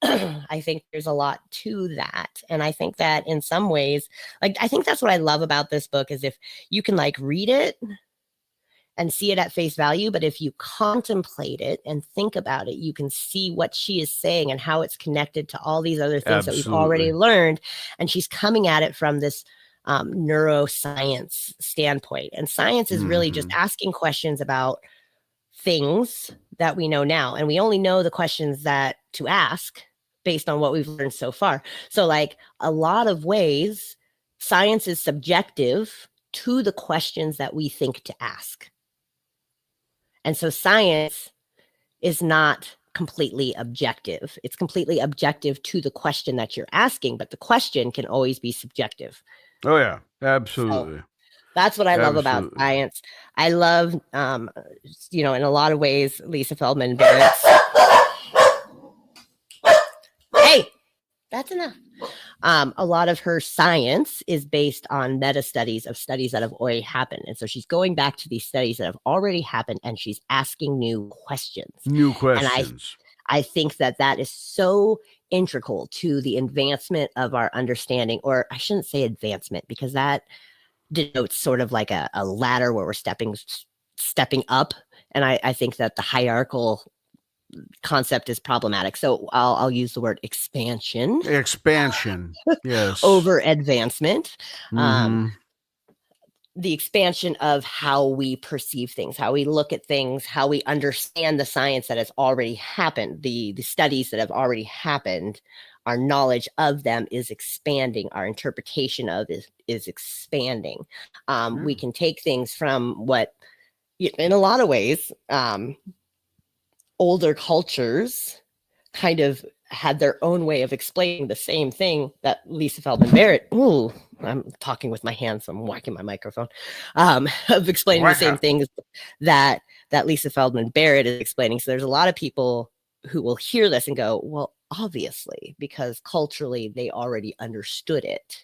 I think there's a lot to that. And I think that in some ways, I think that's what I love about this book is if you can read it and see it at face value. But if you contemplate it and think about it, you can see what she is saying and how it's connected to all these other things that we've already learned. And she's coming at it from this neuroscience standpoint. And science is really just asking questions about things that we know now. And we only know the questions that to ask based on what we've learned so far. So like a lot of ways, science is subjective to the questions that we think to ask. And so science is not completely objective. It's completely objective to the question that you're asking, but the question can always be subjective. Oh, yeah, absolutely. So that's what I love about science. I love, in a lot of ways, Lisa Feldman Barrett. Hey, that's enough. A lot of her science is based on meta studies of studies that have already happened. And so she's going back to these studies that have already happened and she's asking new questions. And I think that is so integral to the advancement of our understanding, or I shouldn't say advancement, because that denotes sort of like a ladder where we're stepping up. And I think that the hierarchical concept is problematic. So I'll use the word expansion. Yes. Over advancement. The expansion of how we perceive things, how we look at things, how we understand the science that has already happened, the studies that have already happened. Our knowledge of them is expanding. Our interpretation of is expanding. We can take things from what, in a lot of ways, older cultures kind of had their own way of explaining the same thing that Lisa Feldman Barrett, I'm talking with my hands, so I'm whacking my microphone, of explaining the same things that Lisa Feldman Barrett is explaining. So there's a lot of people who will hear this and go, well, obviously, because culturally they already understood it,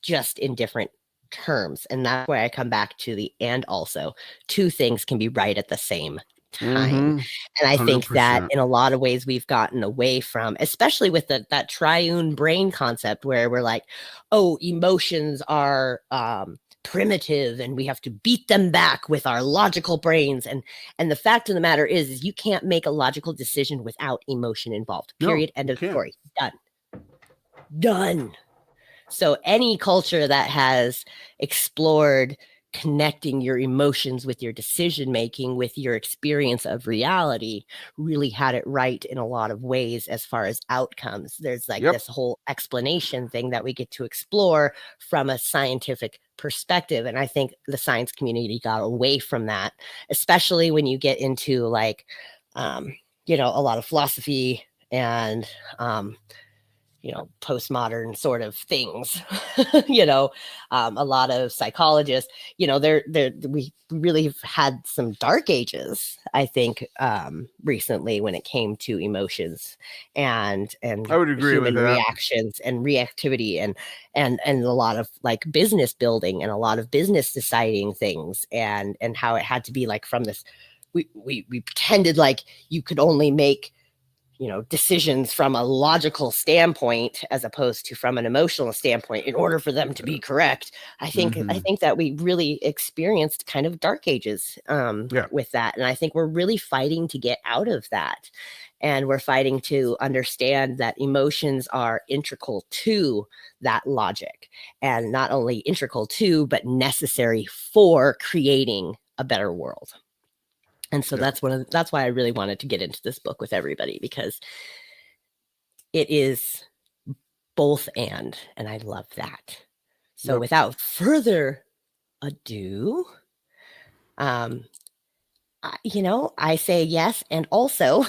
just in different terms. And that's why I come back to the and also. Two things can be right at the same time. And I think 100%. That in a lot of ways we've gotten away from, especially with that triune brain concept where we're like, oh, emotions are primitive and we have to beat them back with our logical brains. And the fact of the matter is you can't make a logical decision without emotion involved. Period. End of story. Done. So any culture that has explored connecting your emotions with your decision making, with your experience of reality, really had it right in a lot of ways as far as outcomes. There's like this whole explanation thing that we get to explore from a scientific perspective. And I think the science community got away from that, especially when you get into like, a lot of philosophy and, postmodern sort of things, a lot of psychologists, we really have had some dark ages, I think, recently when it came to emotions and I would agree with that. Reactions and reactivity and a lot of like business building and a lot of business deciding things and how it had to be like from this, we pretended like you could only make decisions from a logical standpoint as opposed to from an emotional standpoint in order for them to be correct. I think that we really experienced kind of dark ages with that. And I think we're really fighting to get out of that. And we're fighting to understand that emotions are integral to that logic, and not only integral to, but necessary for creating a better world. And so that's why I really wanted to get into this book with everybody, because it is both and I love that. So without further ado, I say yes. And also,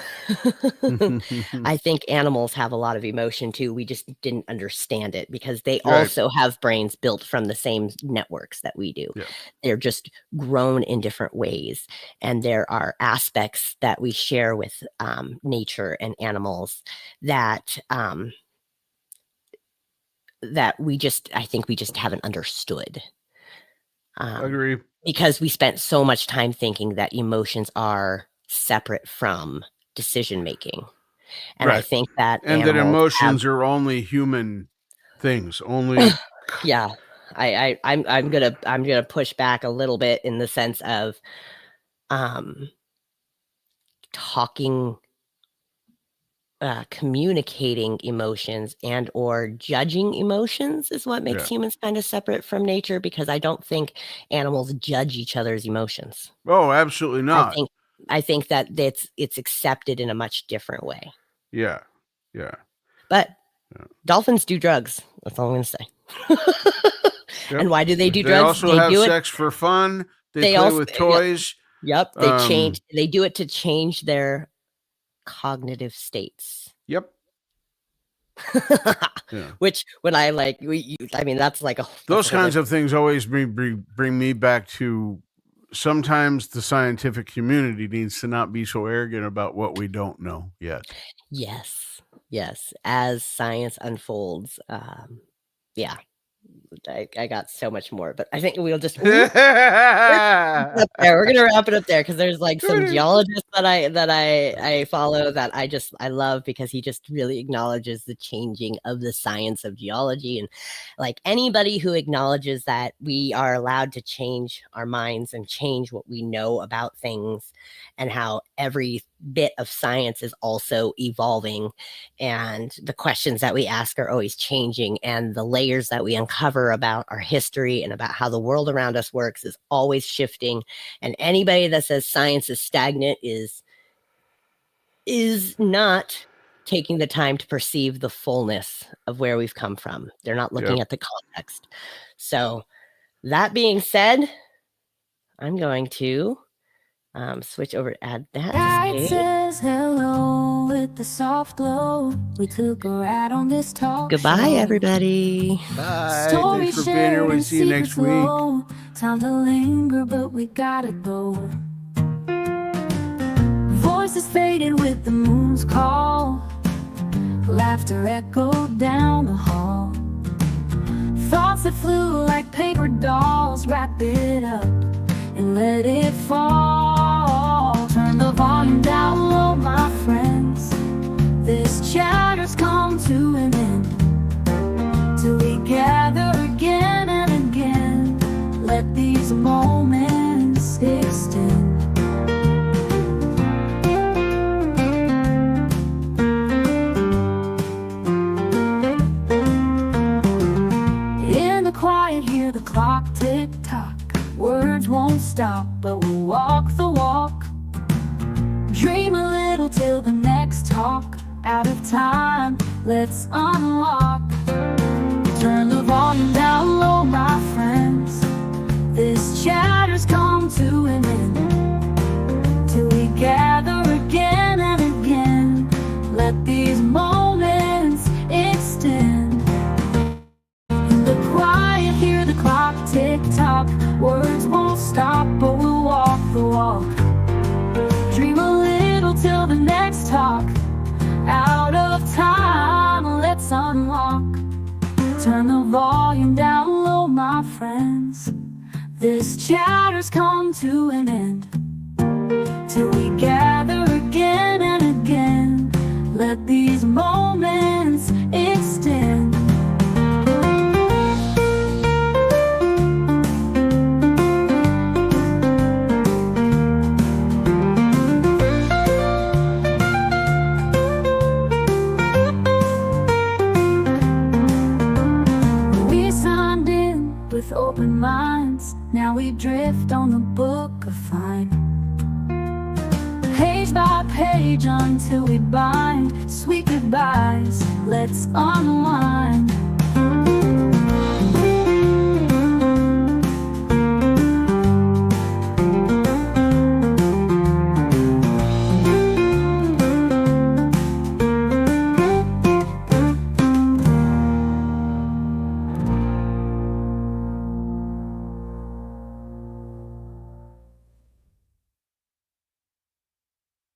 I think animals have a lot of emotion too. We just didn't understand it because they also have brains built from the same networks that we do. Yeah. They're just grown in different ways. And there are aspects that we share with nature and animals that I think we just haven't understood. I agree. Because we spent so much time thinking that emotions are separate from decision making. And I think that that emotions are only human things. Only I'm gonna push back a little bit in the sense of talking, communicating emotions and or judging emotions is what makes humans kind of separate from nature, because I don't think animals judge each other's emotions. Oh, absolutely not. I think that it's accepted in a much different way. Yeah. But dolphins do drugs. That's all I'm going to say. And why do they do drugs? They also have sex for fun. They play with toys. Yep. They do it to change their cognitive states. Yep. Which when I that's like those kinds of things always bring me back to, sometimes the scientific community needs to not be so arrogant about what we don't know yet. Yes. As science unfolds, I got so much more, but I think we'll just we're gonna wrap it up there, because there's like some geologists that I follow that I love, because he just really acknowledges the changing of the science of geology, and like anybody who acknowledges that we are allowed to change our minds and change what we know about things, and how every bit of science is also evolving, and the questions that we ask are always changing, and the layers that we uncover about our history and about how the world around us works is always shifting. And anybody that says science is stagnant is not taking the time to perceive the fullness of where we've come from. They're not looking at the context. So that being said, I'm going to switch over to add that. It says hello with the soft glow. We took a ride on this talk. Goodbye, everybody. Bye. Thanks for being here. We'll see you next week. Time to linger, but we gotta go. Voices faded with the moon's call. Laughter echoed down the hall. Thoughts that flew like paper dolls. Wrap it up and let it fall. Turn the volume down low, my friends. This chatter's come to an end. Till we gather again and again. Let these moments extend. In the quiet, hear the clock tick tock. Words won't stop, but we'll walk the walk. Dream a little till the next talk. Out of time, let's unlock. Turn the volume down low, my friends. This chatter's come to an end. Till we gather again and again. Let these moments extend. In the quiet, hear the clock tick tock. Words won't stop, but we'll walk the walk. Dream a little till the next talk. Out of time, let's unlock. Turn the volume down low, my friends. This chatter's come to an end. Till we gather again and again. Let these moments extend. With open minds, now we drift on the book of fine. Page by page until we bind sweet goodbyes. Let's unwind.